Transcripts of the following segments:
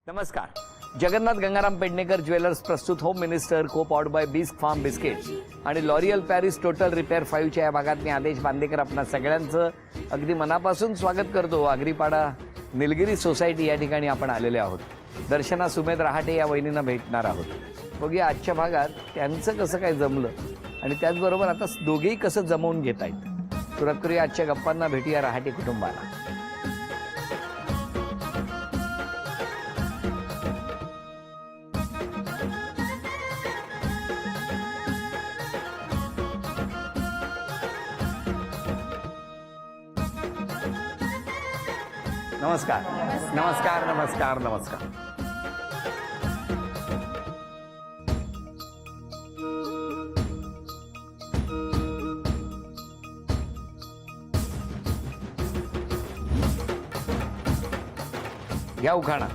नमस्कार. जगन्नाथ गंगाराम पेडणेकर ज्वेलर्स प्रस्तुत home minister co powered by Bisk Farm biscuits आणि लॉरियल पॅरिस टोटल रिपेअर 5च्या या भागात मी आदेश बांदेकर आपणा सगळ्यांचं अगदी मनापासून स्वागत करतो. आगरीपाडा निलगिरी सोसायटी या ठिकाणी आपण आलेले आहोत. दर्शना सुमेध रहाटे या वहिनींना भेटणार आहोत. बघूया आजच्या भागात त्यांचं कसं काय जमलं आणि त्याचबरोबर आता दोघेही कसं जमवून घेत आहेत. सुरुवात करूया आजच्या गप्पांना. भेटूया रहाटे कुटुंबाला. नमस्कार नमस्कार नमस्कार नमस्कार. घ्या उखाणा.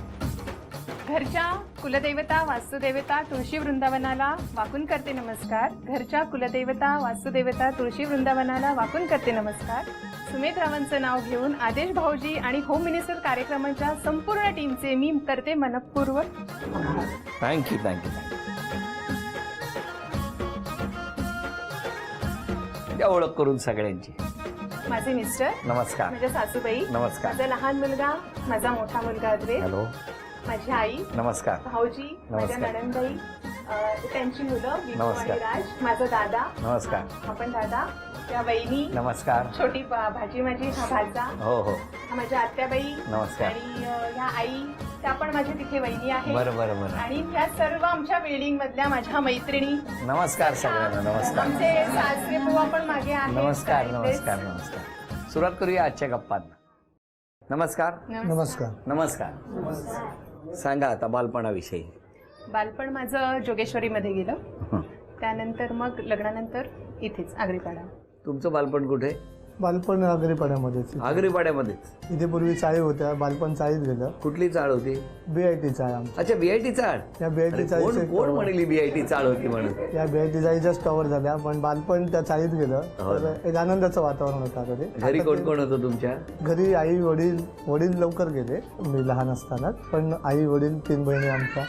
घरच्या कुलदेवता वास्तुदेवता तुळशी वृंदावनाला वाकून करते नमस्कार. घरच्या कुलदेवता वास्तुदेवता तुळशी वृंदावनाला वाकून करते नमस्कार. सुमेध रावांचं नाव घेऊन आदेश भाऊजी आणि होम मिनिस्टर कार्यक्रमाच्या संपूर्ण टीमचे मी करते मनपूर्वक. Thank you thank you. द्या ओळख करून सगळ्यांची. माझे मिस्टर नमस्कार. माझ्या सासूबाई नमस्कार. माझा लहान मुलगा माझा मोठा मुलगा अद्वैत. हॅलो. माझी आई नमस्कार. भाऊजी माझ्या नमस्कार. नणंदबाई त्यांची मुलं विभू नमस्कार. आणि राज. माझा दादा नमस्कार. हा पण दादा. त्या वहिनी नमस्कार. छोटी भाजी माझी हा भाचा. हो हो. हा माझ्या आत्याबाई नमस्कार. आणि ह्या आई त्या पण माझ्या तिथे वहिनी आहे. बरं बरं बरं. आणि ह्या सर्व आमच्या बिल्डिंग मधल्या माझ्या मैत्रिणी. नमस्कार सगळ्यांना. नमस्कार. आमचे सासरे बुवा पण मागे आहेत. नमस्कार नमस्कार नमस्कार. सुरुवात करूया आजच्या गप्पांना. नमस्कार नमस्कार. नमस्कार. सांगा आता बालपणाविषयी. बालपण माझं जोगेश्वरीमध्ये गेलं. त्यानंतर मग लग्नानंतर इथेच आगरीपाडा. तुमचं बालपण कुठे? बालपण आगरीपाड्यामध्येच. आगरीपाड्यामध्येच. इथे पूर्वी चाळी होत्या. बालपण चाळीत गेलं. कुठली चाळ होती? बीआयटी चाळ आमची. अच्छा बीआयटी चाळ. या बीआयटी चाळीचे कोण म्हणली बीआयटी चाळ होती म्हणून? या बीआयटी चाळीच्याच कव्हर झाल्या. पण बालपण त्या चाळीत गेलं हो ना. तर एक आनंदाचं वातावरण होतं कधी. घरी कोण कोण होतं तुमच्या? घरी आई वडील. वडील लवकर गेले मी लहान असताना. पण आई वडील 3 बहिणी आमच्या.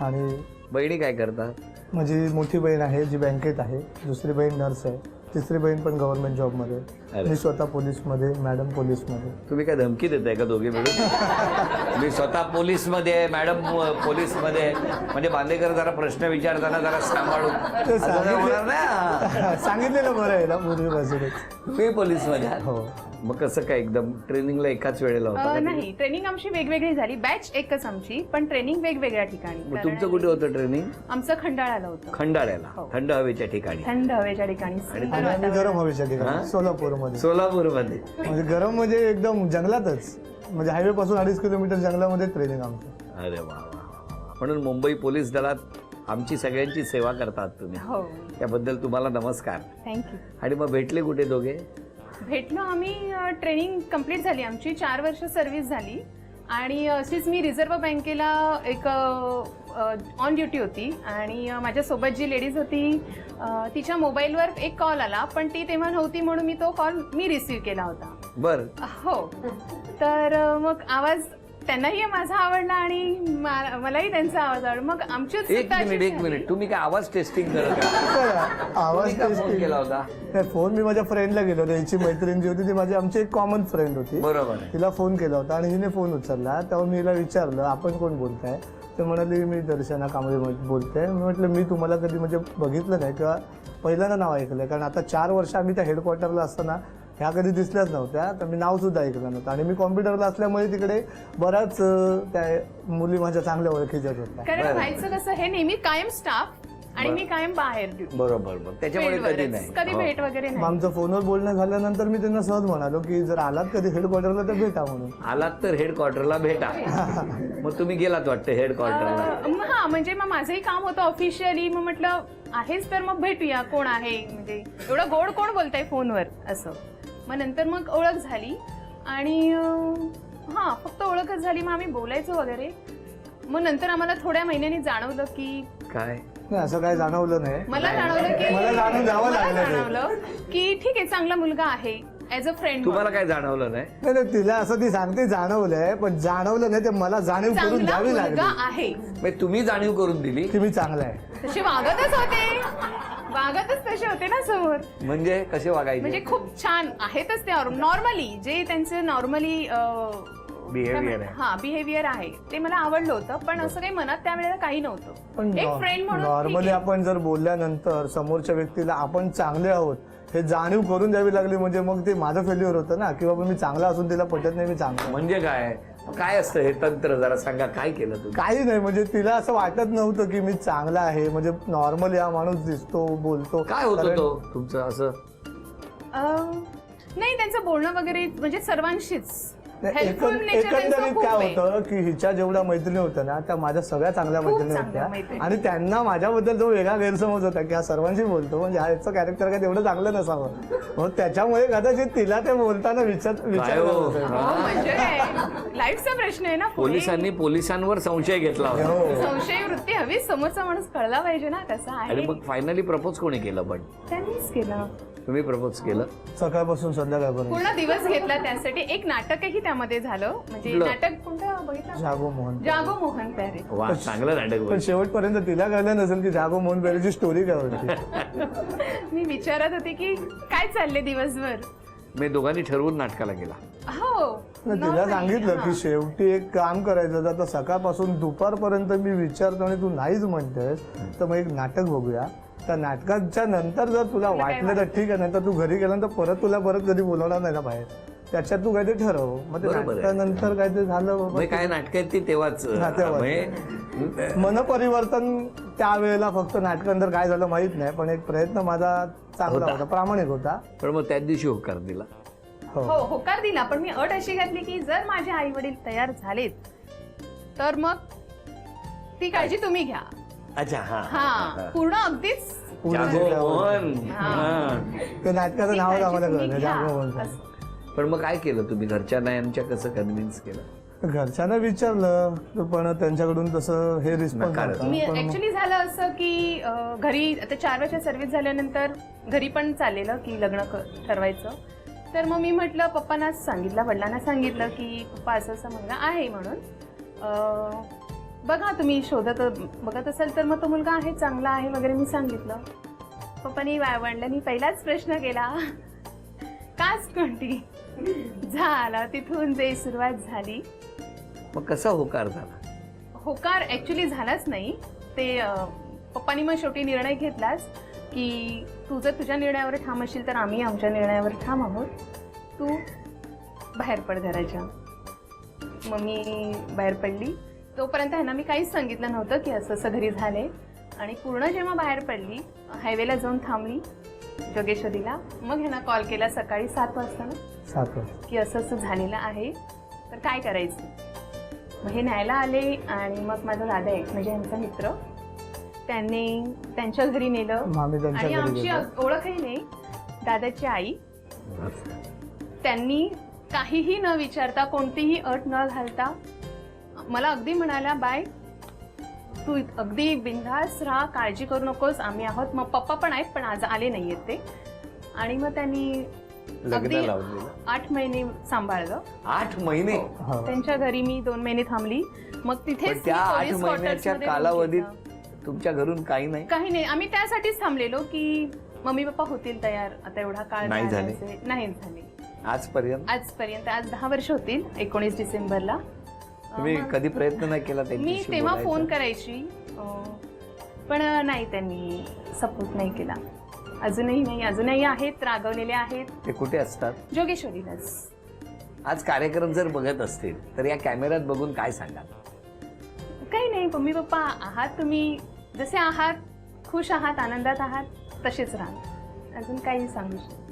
आणि बहिणी काय करतात? माझी मोठी बहीण आहे जी बँकेत आहे. दुसरी बहीण नर्स आहे. तिसरी बहीण पण गव्हर्नमेंट जॉबमध्ये. अरे. मी स्वतः पोलीसमध्ये. मॅडम पोलीसमध्ये. तुम्ही काय धमकी देताय का दोघे मिळून? मी स्वतः पोलीसमध्ये आहे, मॅडम पोलीसमध्ये. म्हणजे बांदेकर जरा प्रश्न विचारताना जरा सांभाळून. ते असं नाही होणार ना. सांगितलेलं बरं आहे ना पूर्वीपासूनच. तुम्ही पोलीसमध्ये आहात? हो. मग कसं काय एकदम ट्रेनिंगला एकाच वेळेला होता का? नाही, ट्रेनिंग आमची वेगवेगळी झाली. बॅच एकच आमची पण ट्रेनिंग वेगवेगळ्या ठिकाणी. मग तुमचं कुठे होतं ट्रेनिंग? आमचं खंडाळ्याला होतं. खंडाळ्याला. हो. थंड हवेच्या ठिकाणी. थंड हवेच्या ठिकाणी. सुंदर आणि आम्ही वातावरण. गरम हवेच्या हा? ठिकाणी सोलापूरमध्ये. सोलापूरमध्ये. म्हणजे गरम म्हणजे एकदम जंगलातच. म्हणजे हायवे पासून 2.5 किलोमीटर जंगलामध्ये ट्रेनिंग आमचं. अरे वा वा. म्हणून मुंबई पोलीस दलात आमची सगळ्यांची सेवा करतात तुम्ही. हो. त्याबद्दल तुम्हाला नमस्कार. थँक्यू. आणि मग भेटले कुठे दोघे? भेटलो आम्ही. ट्रेनिंग कंप्लीट झाली आमची. 4 वर्ष सर्व्हिस झाली. आणि अशीच मी रिझर्व्ह बँकेला एक ऑन ड्युटी होती. आणि माझ्यासोबत जी लेडीज होती तिच्या मोबाईलवर एक कॉल आला. पण ती तेव्हा नव्हती म्हणून मी तो कॉल रिसिव्ह केला होता. बर. हो. तर मग आवाज त्यांनाही माझा आवडला आणि मलाही त्यांचा आवाज आवडला. मग आमची एक मिनिट. तुम्ही काय आवाज टेस्टिंग करत होता? आवाज तुम्ही का फोन टेस्टिंग. केला होता? नाही, फोन मी माझ्या फ्रेंडला गेलो होतो. हिची मैत्रीण जी होती ती माझी आमची एक कॉमन फ्रेंड होती. बरोबर आहे. तिला फोन केला होता आणि हिने फोन उचलला. तेव्हा मी हिला विचारलं आपण कोण बोलताय. तर म्हणाली मी दर्शना कांबळे बोलते. मी म्हटलं मी तुम्हाला कधी म्हणजे बघितलं नाही किंवा पहिल्यांदा नाव ऐकलं. कारण आता 4 वर्ष आम्ही त्या हेडक्वार्टरला असताना ह्या कधी दिसल्याच नव्हत्या. तर मी नाव सुद्धा ऐकलं नव्हतं. आणि मी कॉम्प्युटरला असल्यामुळे तिकडे बऱ्याच त्या मुली माझ्या चांगल्या ओळखीच्याच होत्या. कारण व्हायचं कसं हे नेहमी कायम स्टाफ आणि मी कायम बाहेर ड्युटी. बरोबर. त्याच्यामुळे कधी नाही. कधी हो. भेट वगैरे मग नाही. आमचं फोनवर बोलणं झाल्यानंतर मी त्यांना सहज म्हणालो की जर आलात कधी हेडक्वार्टरला तर भेटा म्हणून. आलात तर हेडक्वार्टरला भेटा. मग तुम्ही गेलात वाटतं हेडक्वार्टरला? हा म्हणजे मग माझंही काम होतं ऑफिशियली. मग म्हटलं आहेच तर मग भेटूया. कोण आहे म्हणजे एवढं गोड कोण बोलतंय फोनवर असं. मग नंतर मग ओळख झाली. आणि हा फक्त ओळखच झाली. मग आम्ही बोलायचो वगैरे. मग नंतर आम्हाला थोड्या महिन्यांनी जाणवलं की काय नाही असं काय जाणवलं नाही. मला जाणवलं की मला जाणून द्यावं मला लागलं ते. जाणवलं की ठीक आहे चांगला मुलगा आहे. ॲज अ फ्रेंड तुम्हाला काय जाणवलं नाही? नाही नाही, तिला असं ती सांगते जाणवलंय, पण जाणवलं नाही ते मला जाणीव करून चांगला द्यावी लागली मुलगा आहे म्हणजे तुम्ही जाणीव करून दिली की मी चांगला आहे. तसे वागतच तसे होते ना समोर. म्हणजे कसे वागायचे? म्हणजे खूप छान आहेतच ते नॉर्मली जे त्यांचं नॉर्मली बिहेवियर आहे. हा बिहेवियर आहे ते मला आवडलं होतं, पण असं काही मनात त्यावेळेला काही पण नव्हतं. एक फ्रेंड म्हणून नॉर्मली ठीक आहे. आपण जर बोलल्यानंतर समोरच्या व्यक्तीला आपण चांगले आहोत हे जाणीव करून द्यावी लागली, म्हणजे मग ते माझं फेल्युअर होतं ना, की बाबा मी चांगला असून तिला पटत नाही मी चांगला आहे. म्हणजे काय असतं हे तंत्र? जरा सांगा, काय केलं तुम्ही? काही नाही, म्हणजे तिला असं वाटत नव्हतं की मी चांगला आहे, म्हणजे नॉर्मली हा माणूस दिसतो बोलतो. काय होतं कारण- तो तुमचं असं? नाही त्यांचं बोलणं वगैरे म्हणजे सर्वांशीच हेल्पफुल नेचर एकंदरीत त्यांचं खूप काय आहे. होतं की हिच्या जेवढ्या मैत्रिणी होत्या ना त्या माझ्या सगळ्या चांगल्या खूप मैत्रिणी चांगल्या होत्या, मैत्रिणी. आणि त्यांना माझ्याबद्दल जो वेगळा गैरसमज होता की हा सर्वांशी बोलतो, म्हणजे हा याचं कॅरेक्टर काय तेवढं चांगलं नसावं, मग त्याच्यामुळे कदाचित तिला ते बोलताना विचार हो? असेल. हो, म्हणजे लाईफचा प्रश्न आहे ना पुढे. पोलिसांनी पोलिसांवर संशय घेतला होता. हो. संशय वृत्ती हवी, समोरचा माणूस कळला पाहिजे ना कसा आणि आहे. मग फायनली प्रपोज कोणी केलं? पण त्यांनीच केलं. तुम्ही प्रपोज केलं? सकाळपासून संध्याकाळपर्यंत. पूर्ण दिवस घेतला त्यासाठी. एक नाटकही त्यामध्ये झालं. म्हणजे कुठलं? नाटक कोणतं बघितलं? जागो मोहन. जागो मोहन प्यारे. वा, चांगलं नाटक पण बघ. शेवटपर्यंत तिला कळलं नसेल की जागो मोहन पेरेची स्टोरी काय होती. मी विचारत होते की काय चालले दिवसभर. मी दोघांनी ठरवून नाटकाला गेला. हो तिला normally, सांगितलं हा. की शेवटी एक काम करायचं होतं, आता सकाळपासून दुपारपर्यंत मी विचारतो आणि तू नाहीच म्हणतेस, तर मग एक नाटक बघूया. त्या नाटकाच्या नंतर जर तुला तुला काय वाटलं तर ठीक आहे, नंतर तू घरी गेल्यानंतर परत तुला कधी बोलवणार नाही ना बाहेर, त्याच्यात तू काहीतरी ठरव. मग ते बरोबर आहे. नाटकानंतर काहीतरी झालं बाबा. म्हणजे काय नाटक आहेत ती तेव्हाच हा, तेव्हाच. म्हणजे मनपरिवर्तन त्यावेळेला फक्त नाटकानंतर काय झालं माहित नाही, पण एक प्रयत्न माझा चांगला होता. होता, प्रामाणिक होता. पण मग त्याच दिवशी होकार दिला. हो. हो होकार दिला, पण मी अट अशी घातली की जर माझे आई वडील तयार झालेत तर मग ती काळजी तुम्ही घ्या. अच्छा. हा हा पूर्ण अगदीच पूर्ण जागो जिंकल्यावर. मोहन. हा. हा. ते नाटकाचं ती नाव काळजी आम्हाला तुम्ही कळलं, घ्या. जागो मोहन. असं. पण मग काय केलं तुम्ही? घरच्यांना यांच्या कसं कन्व्हिन्स केलं? घरच्यांना विचारलं पण त्यांच्याकडून तसं हे रिस्पॉन्स नकारच. मी ऍक्च्युली झालं असं की घरी आता 4 वर्ष सर्व्हिस झाल्यानंतर घरी पण चाललेलं की लग्न ठरवायचं. तर मग मी म्हटलं पप्पांना सांगितलं, वडिलांना सांगितलं की पप्पा असं असं मुलगा आहे म्हणून, बघा तुम्ही बघत असाल तर मग तो मुलगा आहे चांगला आहे वगैरे मी सांगितलं. पप्पांनी वडिलांनी पहिलाच प्रश्न केला, कास्ट कोणती? झाला तिथून जे सुरुवात झाली. मग कसा होकार झाला? होकार ऍक्च्युली झालाच नाही. ते पप्पांनी मग शेवटी निर्णय घेतलाच की तू जर तुझ्या निर्णयावर ठाम असशील तर आम्ही आमच्या निर्णयावर ठाम आहोत, तू बाहेर पड घराच्या. मग मी बाहेर पडली. तोपर्यंत ह्यांना मी काहीच सांगितलं नव्हतं की असं असं घरी झालंय. आणि पूर्ण जेव्हा बाहेर पडली हायवेला जाऊन थांबली जोगेश्वरीला, मग ह्यांना कॉल केला सकाळी 7 वाजता ना 7 वाजता. की असं असं झालेलं आहे तर काय करायचं. मग हे न्यायला आले आणि मग माझा दादा आहे म्हणजे यांचा मित्र, त्यांनी त्यांच्या घरी नेलं आम्ही त्यांच्या आणि घरी आमची गेलो. ओळखही नाही. दादाची आई त्यांनी काहीही न विचारता कोणतीही अट न घालता मला अगदी म्हणाल्या, बाय तू अगदी बिनधास्त राहा, काळजी करू नकोस, आम्ही आहोत. मग पप्पा पण आहेत पण आज आले नाहीयेत ते. आणि मग त्यांनी लग्न लावून दिलं. 8 महिने सांभाळलं. 8 महिने? हो. त्यांच्या घरी मी 2 महिने थांबली. मग पण तिथेच त्या मी 8 पोलीस महिन्याच्या क्वार्टर्समध्ये कालावधीत बघितलं. तुमच्या घरून काही नाही? काही नाही, आम्ही त्यासाठीच थांबलेलो की मम्मी पप्पा होतील तयार. आता एवढा काळ नाही झाले? नाही झाले आजपर्यंत? आजपर्यंत. आज 10 वर्ष होतील 19 डिसेंबरला. तुम्ही कधी प्रयत्न नाही केला मी त्यांच्याशी तेव्हा बोलायचा? फोन करायची पण नाही, त्यांनी सपोर्ट नाही केला. अजूनही आहेत, रागवलेले आहेत. ते कुठे असतात? जोगेश्वरीलाच. आज कार्यक्रम जर बघत असतील तर या कॅमेऱ्यात बघून काय सांगाल? काही नाही, मम्मी पप्पा आहात तुम्ही, जसे आहात, खुश आहात, आनंदात आहात, तसेच राहा. अजून काही सांगायचं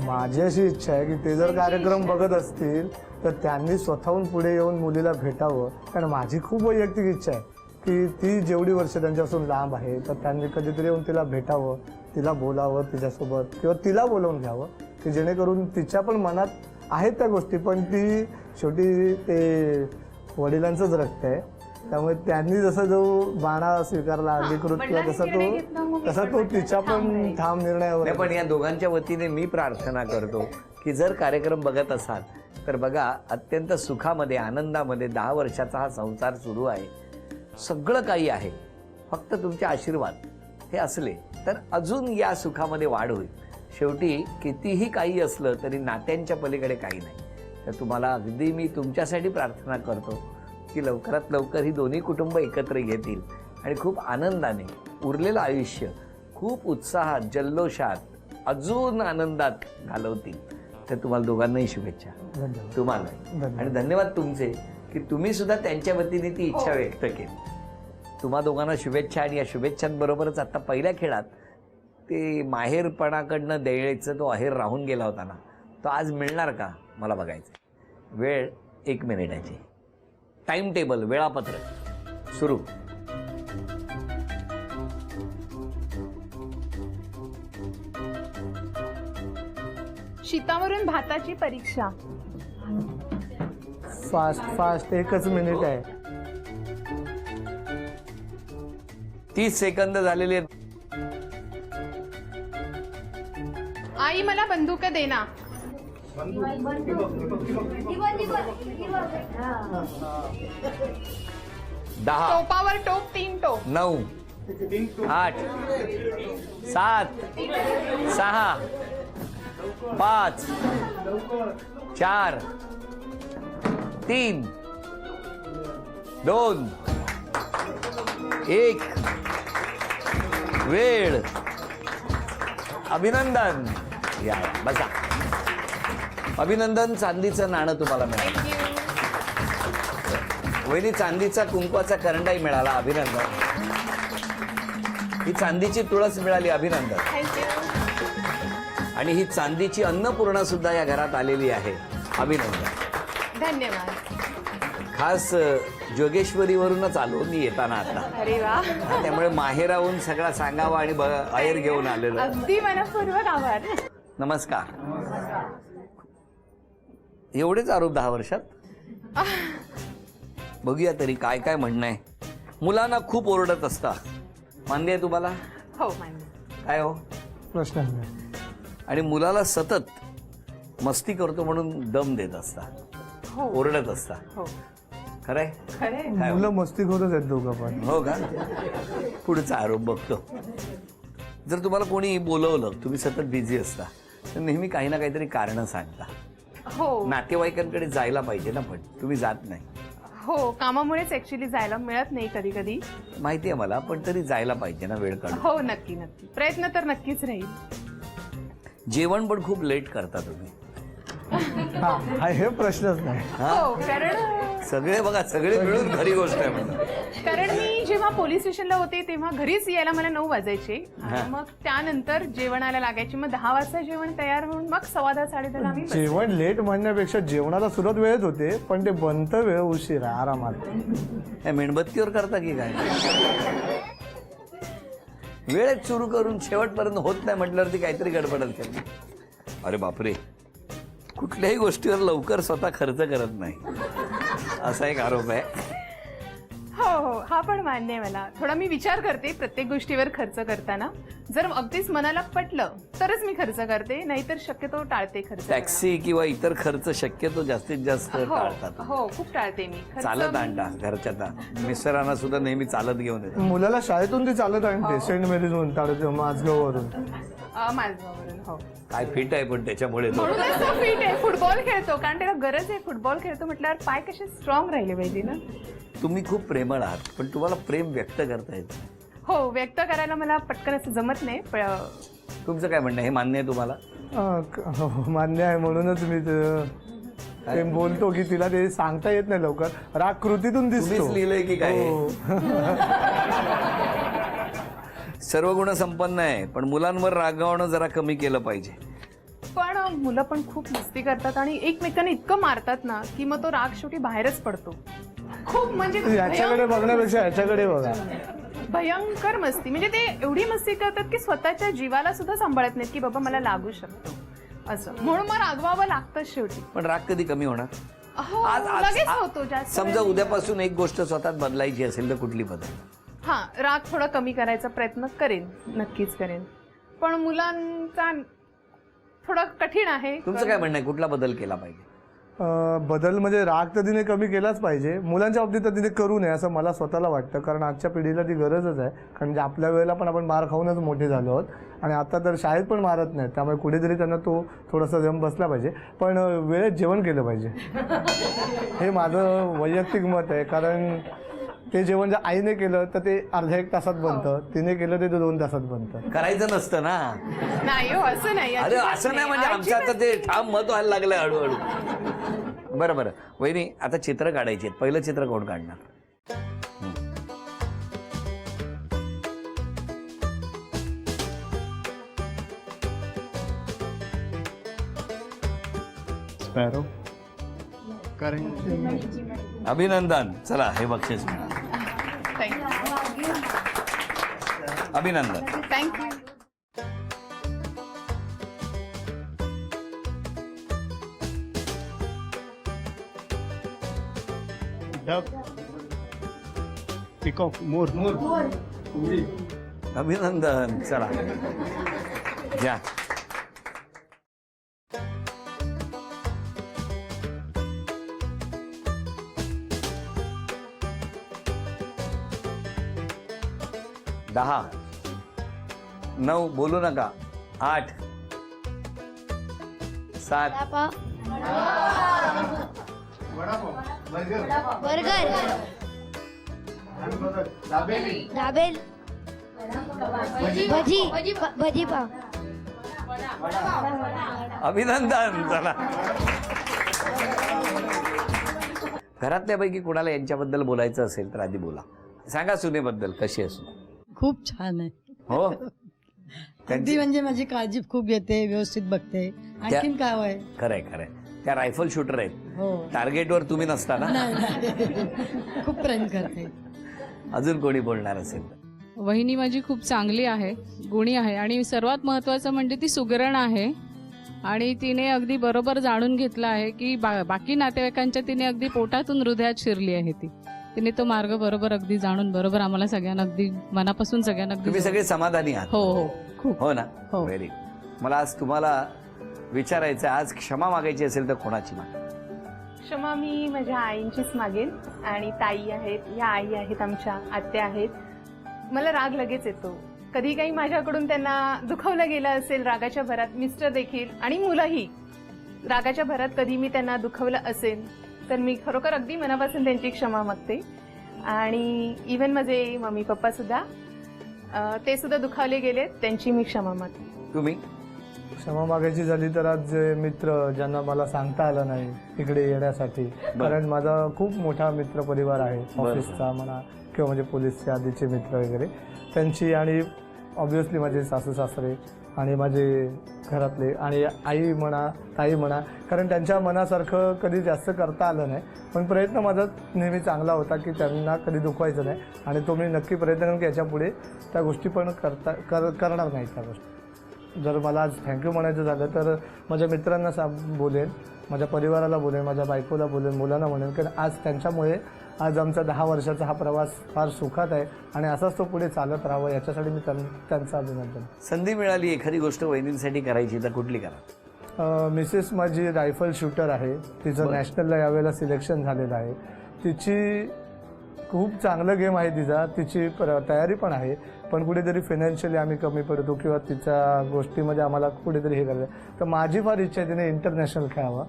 माझी अशी इच्छा आहे की ते जर कार्यक्रम बघत असतील तर त्यांनी स्वतःहून पुढे येऊन मुलीला भेटावं. कारण माझी खूप वैयक्तिक इच्छा आहे की ती जेवढी वर्ष त्यांच्यापासून लांब आहे तर त्यांनी कधीतरी येऊन तिला भेटावं, तिला बोलावं तिच्यासोबत, किंवा तिला बोलावून घ्यावं की जेणेकरून तिच्या पण मनात आहेत त्या गोष्टी, पण ती शेवटी ते वडिलांचंच रक्त आहे. त्यामुळे त्यांनी जसं जो बाणा स्वीकारला अधिकृत किंवा तसा तो तिच्या पण ठाम निर्णयावर नाही, पण या दोघांच्या वतीने मी प्रार्थना करतो की जर कार्यक्रम बघत असाल तर बघा, अत्यंत सुखामध्ये आनंदामध्ये 10 वर्षाचा हा संसार सुरू आहे. सगळं काही आहे, फक्त तुमचे आशीर्वाद हे असले तर अजून या सुखामध्ये वाढ होईल. शेवटी कितीही काही असलं तरी नात्यांच्या पलीकडे काही नाही. तर तुम्हाला अगदी मी तुमच्यासाठी प्रार्थना करतो की लवकरात लवकर ही दोन्ही कुटुंब एकत्र येतील आणि खूप आनंदाने उरलेलं आयुष्य खूप उत्साहात, जल्लोषात, अजून आनंदात घालवतील. तर तुम्हाला दोघांनाही शुभेच्छा. धन्यवाद. तुम्हाला आणि धन्यवाद तुमचे की तुम्ही सुद्धा त्यांच्या वतीने ती इच्छा व्यक्त केली. तुम्हा दोघांना शुभेच्छा. आणि या शुभेच्छांबरोबरच आता पहिल्या खेळात ते माहेरपणाकडनं द्यायचं तो अहेर राहून गेला होता ना, तो आज मिळणार का मला बघायचं. वेळ 1 मिनिटाची. टाइम टेबल, वेळापत्रक सुरू. शीतावरून भाताची परीक्षा. फास्ट 1च मिनिट आहे. 30 सेकंद झालेले आहेत. आई मला बंदूक देना. 10, टोपावर टोप 3 टोप. 9, 8, 7, 6, 5, 4, 3, 2, 1. वेळ. अभिनंदन. या बसा. अभिनंदन. चांदीचं नाणं तुम्हाला मिळालं. वहिनी, चांदीचा कुंकवाचा करंडाही मिळाला. अभिनंदन. ही चांदीची तुळस मिळाली. अभिनंदन. आणि ही चांदीची अन्नपूर्णा सुद्धा या घरात आलेली आहे. अभिनंदन. धन्यवाद. खास जोगेश्वरीवरूनच आलो मी येताना आता. अरे वा, त्यामुळे माहेराहून सगळा सांगावा आणि अहेर घेऊन आलेलो. अगदी मनपूर्वक आभार. नमस्कार. एवढेच आरोप 10 वर्षात. बघूया तरी काय काय म्हणणं आहे. मुलांना खूप ओरडत असता, मान्य आहे तुम्हाला? हो, मान्य. काय हो? प्रश्न नाही. आणि मुलाला सतत मस्ती करतो म्हणून दम देत असता, हो ओरडत असता. हो, खरंय? खरे. काय हो? मुलं मस्तीखोरच आहेत दोघं पण. हो का? पुढचा आरोप बघतो. जर तुम्हाला कोणी बोलवलं, तुम्ही सतत बिझी असता, तर नेहमी काही ना काहीतरी कारणं सांगता. हो नातेवाईकांकडे जायला पाहिजे ना, पण तुम्ही जात नाही. हो, कामामुळेच ऍक्च्युली जायला मिळत नाही कधी कधी. माहिती आहे मला, पण तरी जायला पाहिजे ना वेळ काढून. हो, नक्की नक्की. प्रयत्न तर नक्कीच राहील. जेवण पण खूप लेट करता तुम्ही. हा हे प्रश्नच नाही. हो, कारण सगळे बघा, सगळे मिळून खरी गोष्ट आहे म्हणून. कारण मी जेव्हा पोलीस स्टेशनला होते तेव्हा घरीच यायला मला 9 वाजायचे. आणि मग त्यानंतर जेवणाला लागायचे. मग 10 वाजता जेवण तयार होऊन मग 10:15 10:30 आम्ही जेवण लेट म्हणण्यापेक्षा जेवणाला सुरुवात वेळेत होते, पण ते बनतं वेळ उशिरा आरामात. हे मेणबत्तीवर करता की काय? वेळेत सुरू करून शेवटपर्यंत होत नाही म्हटल्यावरती काहीतरी गडबड असेल. अरे बापरे, कुठल्याही गोष्टीवर लवकर स्वतः खर्च करत नाही, असा एक आरोप आहे. हो हो, हा पण मान्य आहे मला. थोडा मी विचार करते प्रत्येक गोष्टीवर खर्च करताना. जर अगदीच मनाला पटलं तरच मी खर्च करते, नाहीतर शक्यतो टाळते खर्च. टॅक्सी किंवा इतर खर्च शक्यतो जास्तीत जास्त टाळतात. हो, खूप टाळते मी खर्च. चालत आणता घरच्या. मिस्टरांना सुद्धा नेहमी चालत घेऊन येतात. मुलाला शाळेतून ती चालत आणते. सेंट मेरीज म्हणतात माझगाववरून. माझ्यावरून. हो, काय फिट आहे पण त्याच्यामुळे तो. म्हणूनच तो फिट आहे. फुटबॉल खेळतो, कारण त्याला गरज आहे. फुटबॉल खेळतो म्हटल्यावर पाय कसे स्ट्रॉंग राहिले पाहिजे ना. तुम्ही खूप प्रेमळ आहात, पण तुम्हाला प्रेम व्यक्त करता येत नाही. हो, व्यक्त करायला मला पटकन असं जमत नाही. तुमचं काय म्हणणं आहे? हे मान्य आहे तुम्हाला? हो, मान्य आहे. म्हणूनच मी ते बोलतो की तिला ते सांगता येत नाही लवकर. राग कृतीतून दिसतो. तुम्हीच लिहिलंय की काय? हो. सर्व गुण संपन्न आहे, पण मुलांवर रागावणं जरा कमी केलं पाहिजे. पण मुलं पण खूप मस्ती करतात आणि एकमेकांना इतकं मारतात ना की मग तो राग शेवटी बाहेरच पडतो. खूप म्हणजे याच्याकडे बघण्यापेक्षा याच्याकडे बघा. भयंकर मस्ती. म्हणजे ते एवढी मस्ती करतात की स्वतःच्या जीवाला सुद्धा सांभाळत नाहीत की बाबा मला लागू शकतो असं. म्हणून मग रागवावं लागतं शेवटी. पण राग कधी कमी होणार? हो, लगेच होतो. जास्त समजा उद्यापासून एक गोष्ट स्वतःत बदलायची असेल तर कुठली बदल? हा, राग थोडा कमी करायचा प्रयत्न करेन, नक्कीच करेन. पण मुलांचा थोडं कठीण आहे. तुमचं काय म्हणणं आहे, कुठला बदल केला पाहिजे? बदल म्हणजे राग तर तिने कमी केलाच पाहिजे. मुलांच्या बाबतीत तर तिने करू नये असं मला स्वतःला वाटतं, कारण आजच्या पिढीला ती गरजच आहे. कारण म्हणजे आपल्या वेळेला पण आपण मार खाऊनच मोठे झालो आहोत आणि आता तर शाळेत पण मारत नाहीत, त्यामुळे कुठेतरी त्यांना तो थोडासा जम बसला पाहिजे. पण वेळेत जेवण केलं पाहिजे हे माझं वैयक्तिक मत आहे. कारण ते जेवण जर आईने केलं तर ते अर्ध्या 1 तासात बनतं, तिने केलं ते 2 तासात बनतं. करायचं नसतं ना. नाही हो, असं नाही. अरे अजिबात असं नाही, म्हणजे आमचं आता ते ठाम मत व्हायला लागलं हळूहळू. बरं बरं वहिनी, आता चित्र काढायची आहेत. पहिलं चित्र कोण काढणार? स्पॅरो करेंगे. अभिनंदन. चला हे बक्षीस मिळालं. अभिनंदन. थँक्यू. डक पिकॉक मोर. अभिनंदन. चला घ्या. दहा, 9, बोलू नका. 8, 7, बर्गर, दाबेल, भजी पाव. अभिनंदन. चला घरातल्यापैकी कोणाला यांच्याबद्दल बोलायचं असेल तर आधी बोला. सांगा सुनेबद्दल कशी असू. खूप छान आहे. हो अगदी म्हणजे माझी काळजी खूप घेते, व्यवस्थित बघते. आणखीन काय आहे? खरंय खरंय. त्या रायफल शूटर आहेत. हो. टार्गेटवर तुम्ही नसता ना. नाही, नाही. खूप प्रेम करते. अजून कोणी बोलणार असेल तर? वहिनी माझी खूप चांगली आहे, गुणी आहे आणि सर्वात महत्त्वाचं म्हणजे ती सुगरण आहे आणि तिने अगदी बरोबर जाणून घेतलं आहे की बाकी नातेवाईकांच्या तिने अगदी पोटातून हृदयात शिरली आहे. तिने तो मार्ग बरोबर अगदी जाणून बरोबर आम्हाला सगळ्यांना अगदी मनापासून सगळ्यांना अगदी. तुम्ही सगळे समाधानी आहात? हो हो खूप. हो ना. हो. व्हेरी. मला आज तुम्हाला विचारायचं आहे, आज क्षमा मागायची असेल तर कोणाची मागा? क्षमा मी माझ्या आईंचीच मागेन. आणि ताई आहेत, ह्या आई आहेत, आमच्या आत्या आहेत. मला राग लगेच येतो. कधी काही माझ्याकडून त्यांना दुखवलं गेलं असेल रागाच्या भरात, मिस्टर देखील आणि मुलंही रागाच्या भरात कधी मी त्यांना दुखवलं असेल तर मी खरोखर अगदी मनापासून त्यांची क्षमा मागते. आणि इव्हन माझे मम्मी पप्पा सुद्धा, ते सुद्धा दुखावले गेले, त्यांची मी क्षमा मागते. तुम्ही? क्षमा मागायची झाली तर आज जे मित्र ज्यांना मला सांगता आलं नाही इकडे येण्यासाठी, कारण माझा खूप मोठा मित्र परिवार आहे, ऑफिसचा म्हणा किंवा म्हणजे पोलीसचे आधीचे मित्र वगैरे, त्यांची आणि ऑब्व्हियसली माझे सासू सासरे आणि माझे घरातले आणि आई म्हणा, ताई म्हणा, कारण त्यांच्या मनासारखं कधी जास्त करता आलं नाही. पण प्रयत्न माझा नेहमी चांगला होता की त्यांना कधी दुखवायचं नाही आणि तो मी नक्की प्रयत्न करून की याच्यापुढे त्या गोष्टी पण करणार नाही त्या गोष्टी. जर मला आज थँक्यू म्हणायचं झालं तर माझ्या मित्रांना बोलेन, माझ्या परिवाराला बोलेन, माझ्या बायकोला बोलेन, मुलांना म्हणेन, कारण आज त्यांच्यामुळे आज आमचा 10 वर्षाचा हा प्रवास फार सुखात आहे आणि असाच तो पुढे चालत राहावा, याच्यासाठी मी त्यांचं अभिनंदन. संधी मिळाली एखादी गोष्ट वहिनींसाठी करायची तर कुठली करा? मिसेस माझी रायफल शूटर आहे. तिचं नॅशनलला यावेळेला सिलेक्शन झालेलं आहे. तिची खूप चांगलं गेम आहे तिचा, तिची तयारी पण आहे. पण कुठेतरी फायनान्शियली आम्ही कमी पडतो किंवा तिच्या गोष्टीमध्ये आम्हाला कुठेतरी हे करायचं. तर माझी फार इच्छा आहे तिने इंटरनॅशनल खेळावं.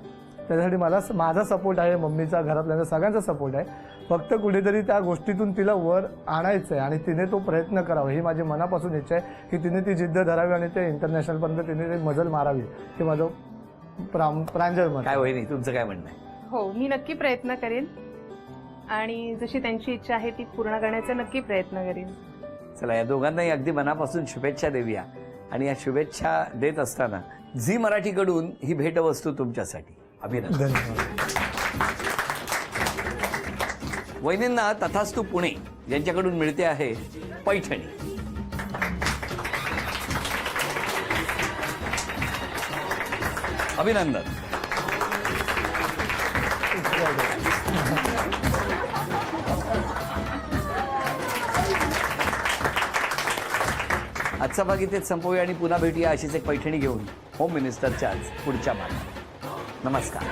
त्यासाठी माझा सपोर्ट आहे, मम्मीचा, घरातल्यांचा, सगळ्यांचा सपोर्ट आहे. फक्त कुठेतरी त्या गोष्टीतून तिला वर आणायचं आहे आणि तिने तो प्रयत्न करावा, ही माझी मनापासून इच्छा आहे की तिने ती जिद्द धरावी आणि ते इंटरनॅशनलपर्यंत तिने ते मजल मारावी. हे माझं प्रांजळ मत. काय वहिनी तुमचं काय म्हणणं आहे? हो, मी नक्की प्रयत्न करेन आणि जशी त्यांची इच्छा आहे ती पूर्ण करण्याचा नक्की प्रयत्न करेन. चला या दोघांनाही अगदी मनापासून शुभेच्छा देऊया. आणि या शुभेच्छा देत असताना झी मराठीकडून ही भेटवस्तू तुमच्यासाठी. अभिनंदन. धन्यवाद. वहिनींना तथास्तु पुणे यांच्याकडून मिळते आहे पैठणी. अभिनंदन. आजचा भाग इथेच संपवूया आणि पुन्हा भेटूया अशीच एक पैठणी घेऊन. होम मिनिस्टरच्या आज पुढच्या भागात. नमस्कार.